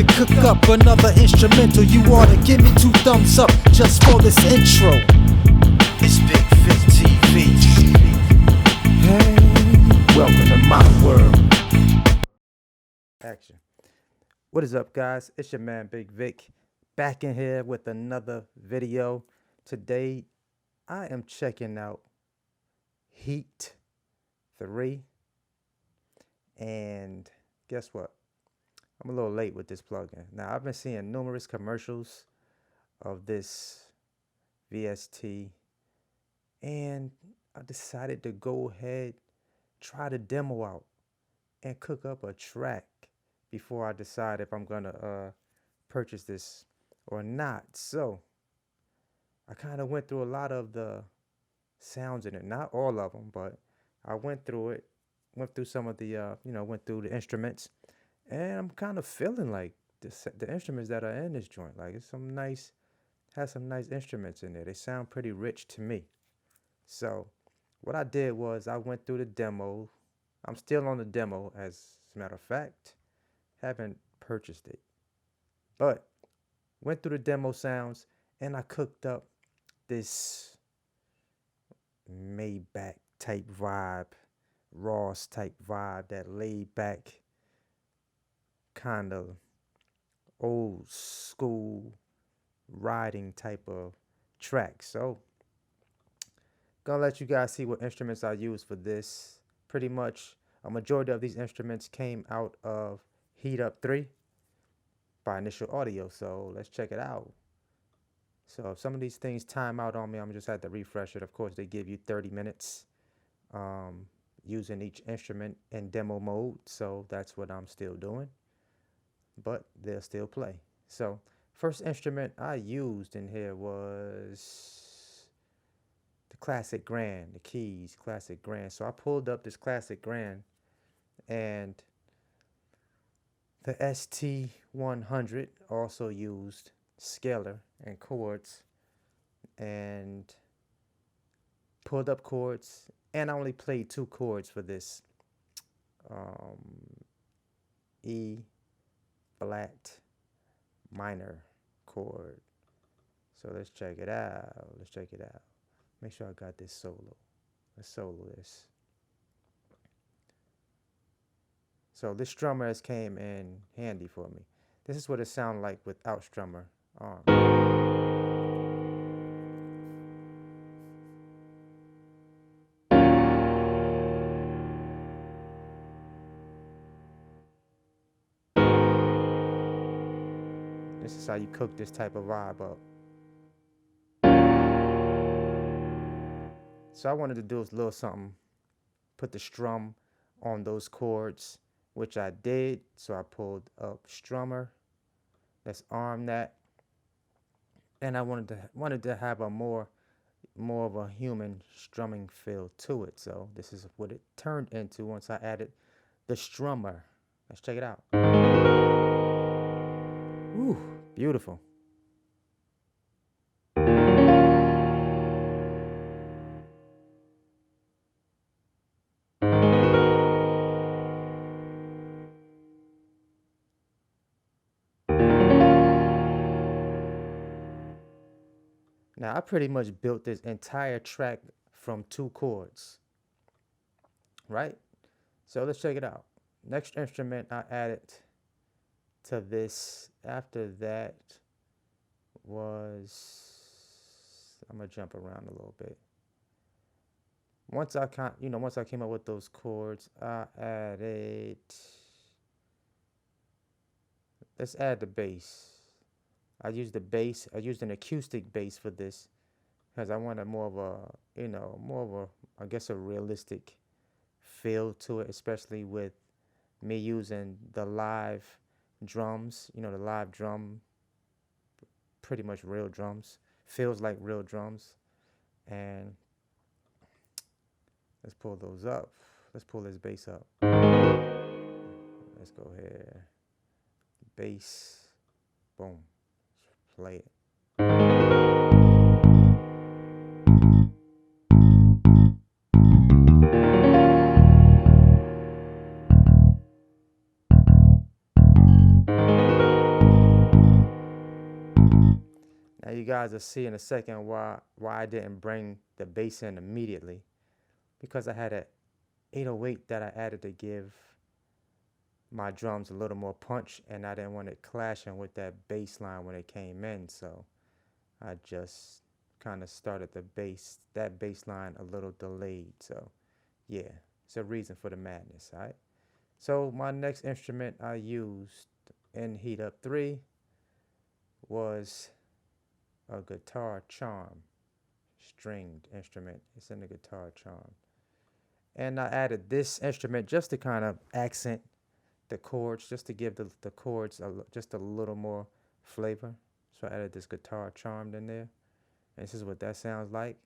to cook up another instrumental. You ought to give me 2 thumbs up just for this intro. It's Bigg Vic TV. Hey, welcome to my world. Action. What is up, guys? It's your man Bigg Vic, back in here with another video. Today I am checking out Heat 3, and guess what? I'm a little late with this plugin. Now, I've been seeing numerous commercials of this VST, and I decided to go ahead, try the demo out, and cook up a track before I decide if I'm gonna purchase this or not. So I kind of went through a lot of the sounds in it, not all of them, but I went through it, went through some of the went through the instruments, and I'm kind of feeling like the instruments that are in this joint, like it's has some nice instruments in there. They sound pretty rich to me. So what I did was I went through the demo. I'm still on the demo, as a matter of fact. Haven't purchased it, but went through the demo sounds, and I cooked up this Maybach type vibe, Ross type vibe, that laid back kind of old school riding type of track. So gonna let you guys see what instruments I use for this. Pretty much a majority of these instruments came out of Heat Up 3 by Initial Audio. So let's check it out. So if some of these things time out on me, I'm just have to refresh it. Of course, they give you 30 minutes using each instrument in demo mode. So that's what I'm still doing, but they'll still play. So first instrument I used in here was the Classic Grand, the keys, Classic Grand. So I pulled up this Classic Grand, and the ST100 also used scalar and chords, and pulled up chords, and I only played 2 chords for this. E flat minor chord. So let's check it out. Make sure I got this solo. Let's solo this. So this strummer has came in handy for me. This is what it sounds like without strummer arm. This is how you cook this type of vibe up. So I wanted to do a little something, put the strum on those chords, which I did. So I pulled up strummer. Let's arm that. And I wanted to have a more of a human strumming feel to it. So this is what it turned into once I added the strummer. Let's check it out. Ooh, beautiful. Now, I pretty much built this entire track from 2 chords, right? So let's check it out. Next instrument I added to this after that was, I'm gonna jump around a little bit. Once I came up with those chords, I added, let's add the bass. I used the bass. I used an acoustic bass for this because I wanted more of a, I guess, a realistic feel to it, especially with me using the live drums. The live drum, pretty much real drums. Feels like real drums. And let's pull those up. Let's pull this bass up. Let's go here. Bass. Boom. Play it. guys will see in a second why I didn't bring the bass in immediately, because I had an 808 that I added to give my drums a little more punch, and I didn't want it clashing with that bass line when it came in, so I just kind of started that bass line a little delayed. So yeah, it's a reason for the madness. All right, so my next instrument I used in Heat Up 3 was a guitar charm, stringed instrument. It's in the guitar charm, and I added this instrument just to kind of accent the chords, just to give the chords just a little more flavor. So I added this guitar charm in there, and this is what that sounds like.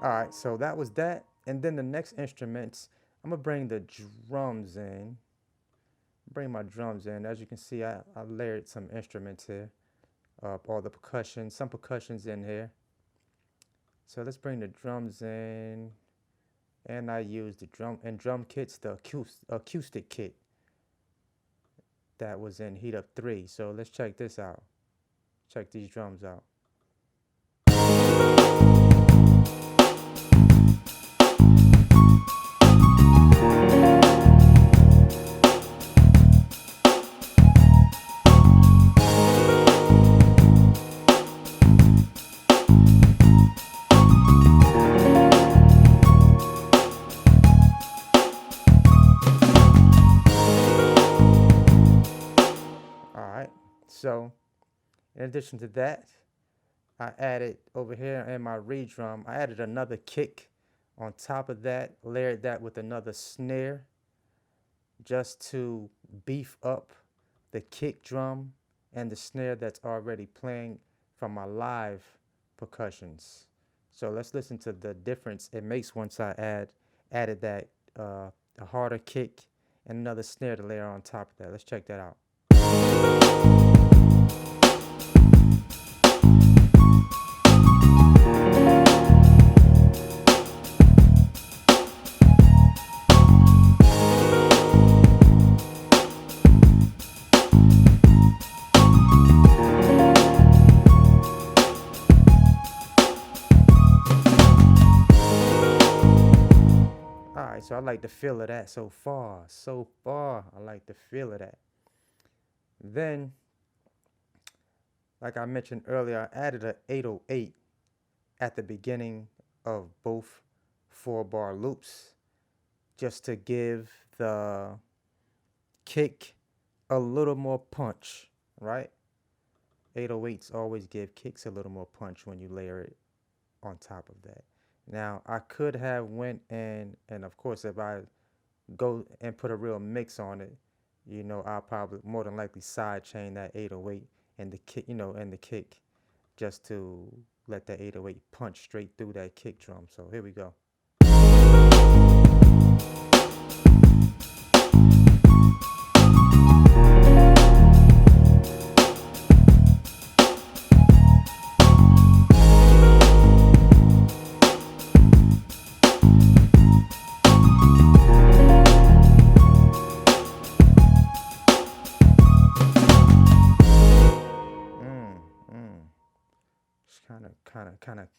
Alright, so that was that. And then the next instruments, I'm going to bring the drums in. Bring my drums in. As you can see, I layered some instruments here. All the percussion, some percussions in here. So let's bring the drums in. And I used the drum kits, the acoustic kit that was in Heat Up 3. So let's check this out. Check these drums out. So, in addition to that, I added over here in my re-drum, I added another kick on top of that, layered that with another snare, just to beef up the kick drum and the snare that's already playing from my live percussions. So let's listen to the difference it makes once I added that a harder kick and another snare to layer on top of that. Let's check that out. So I like the feel of that so far. I like the feel of that. Then, like I mentioned earlier, I added an 808 at the beginning of both 4-bar loops, just to give the kick a little more punch, right? 808s always give kicks a little more punch when you layer it on top of that. Now, I could have went and of course, if I go and put a real mix on it, I'll probably more than likely sidechain that 808 and the kick, and the kick, just to let that 808 punch straight through that kick drum. So here we go.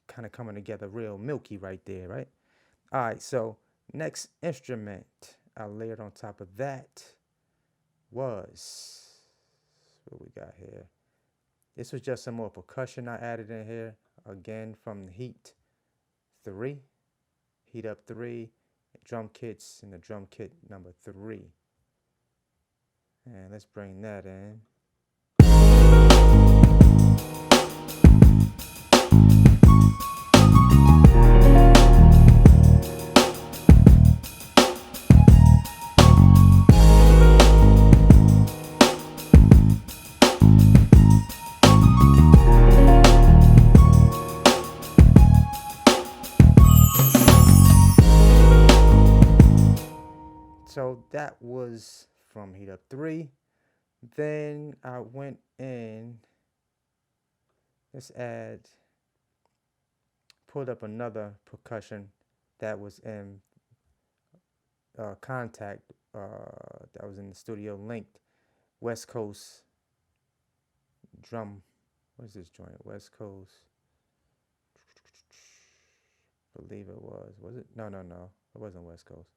Kind of coming together real milky right there, right? All right, so next instrument I layered on top of that was, what we got here? This was just some more percussion I added in here, again from the Heat Up 3, drum kits, and the drum kit number 3. And let's bring that in. So was from Heat Up 3. Then I went in, pulled up another percussion that was in Contact, that was in the studio linked. West Coast drum. What is this joint? West Coast. Believe it was. Was it? No. It wasn't West Coast.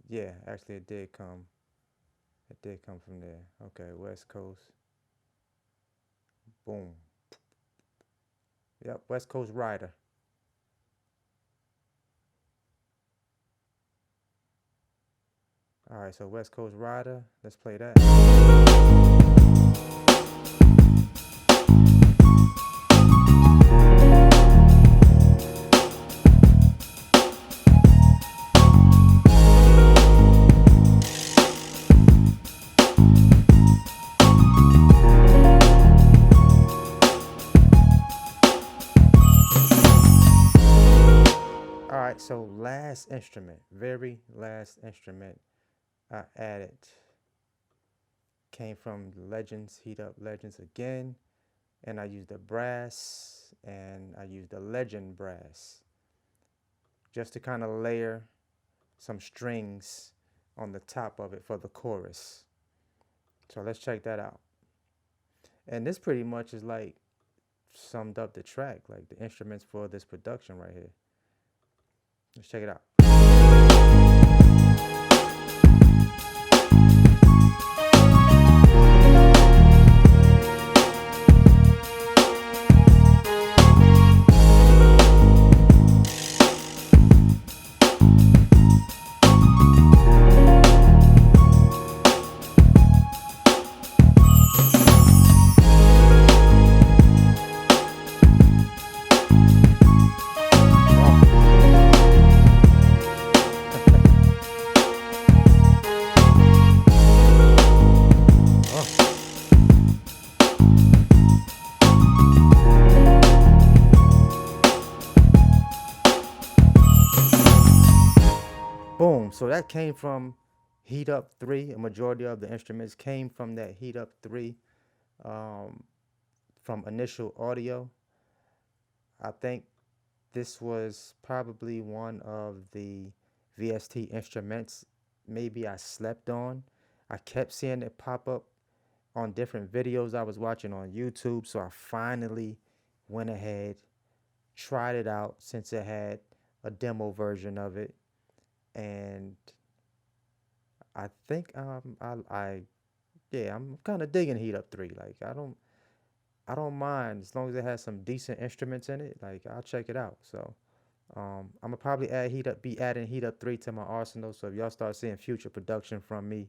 Yeah, actually it did come. It did come from there. Okay, West Coast. Boom. Yep, West Coast Rider. All right, so West Coast Rider. Let's play that. All right, so last instrument, very last instrument I added came from Legends, Heat Up Legends again. And I used the brass and I used the Legend brass just to kind of layer some strings on the top of it for the chorus. So let's check that out. And this pretty much is like summed up the track, like the instruments for this production right here. Let's check it out. Boom. So that came from Heat Up 3. A majority of the instruments came from that Heat Up 3 from Initial Audio. I think this was probably one of the VST instruments maybe I slept on. I kept seeing it pop up on different videos I was watching on YouTube. So I finally went ahead, tried it out since it had a demo version of it. And I think I'm kind of digging Heat Up 3. Like I don't mind as long as it has some decent instruments in it. Like I'll check it out. So I'm gonna probably be adding Heat Up 3 to my arsenal. So if y'all start seeing future production from me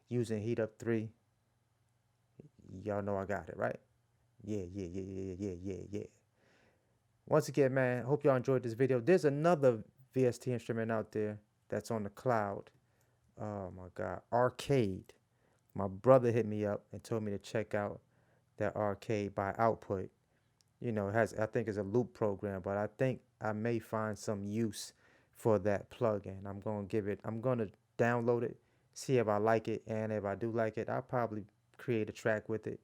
using Heat Up 3, y'all know I got it, right? Yeah. Once again, man, hope y'all enjoyed this video. There's another VST instrument out there that's on the cloud. Oh my God, Arcade. My brother hit me up and told me to check out that Arcade by Output. You know, I think it's a loop program, but I think I may find some use for that plugin. I'm going to download it, see if I like it, and if I do like it, I'll probably create a track with it,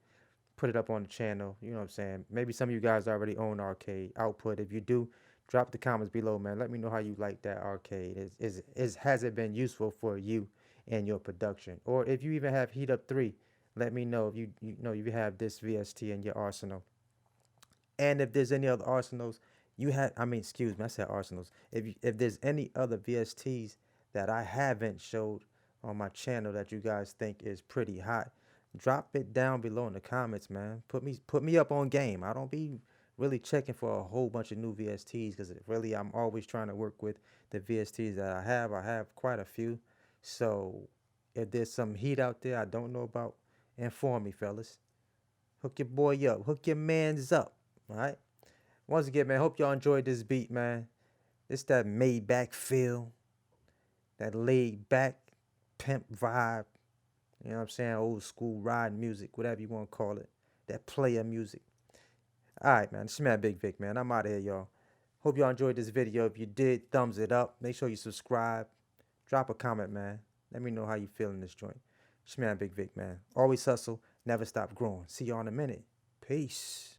put it up on the channel. You know what I'm saying? Maybe some of you guys already own Arcade Output. If you do, drop the comments below, man. Let me know how you like that Arcade. Has it been useful for you in your production? Or if you even have Heat Up 3, let me know if you have this VST in your arsenal. And if there's any other arsenals I said arsenals. If there's any other VSTs that I haven't showed on my channel that you guys think is pretty hot, drop it down below in the comments, man. Put me up on game. I don't be really checking for a whole bunch of new VSTs because really I'm always trying to work with the VSTs that I have. I have quite a few. So if there's some heat out there I don't know about, inform me, fellas. Hook your boy up. Hook your mans up. All right. Once again, man, hope y'all enjoyed this beat, man. It's that Maybach feel, that laid back pimp vibe. You know what I'm saying? Old school ride music, whatever you want to call it. That player music. All right, man. It's your man, Bigg Vic, man. I'm out of here, y'all. Hope y'all enjoyed this video. If you did, thumbs it up. Make sure you subscribe. Drop a comment, man. Let me know how you feeling this joint. It's your man, Bigg Vic, man. Always hustle, never stop growing. See y'all in a minute. Peace.